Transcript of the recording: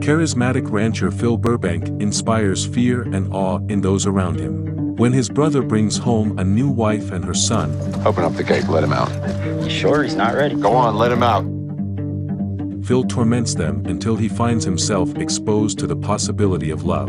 charismatic rancher Phil Burbank inspires fear and awe in those around him. When his brother brings home a new wife and her son, Open up the gate, let him out. You sure he's not ready? Go on, let him out. Phil torments them until he finds himself exposed to the possibility of love.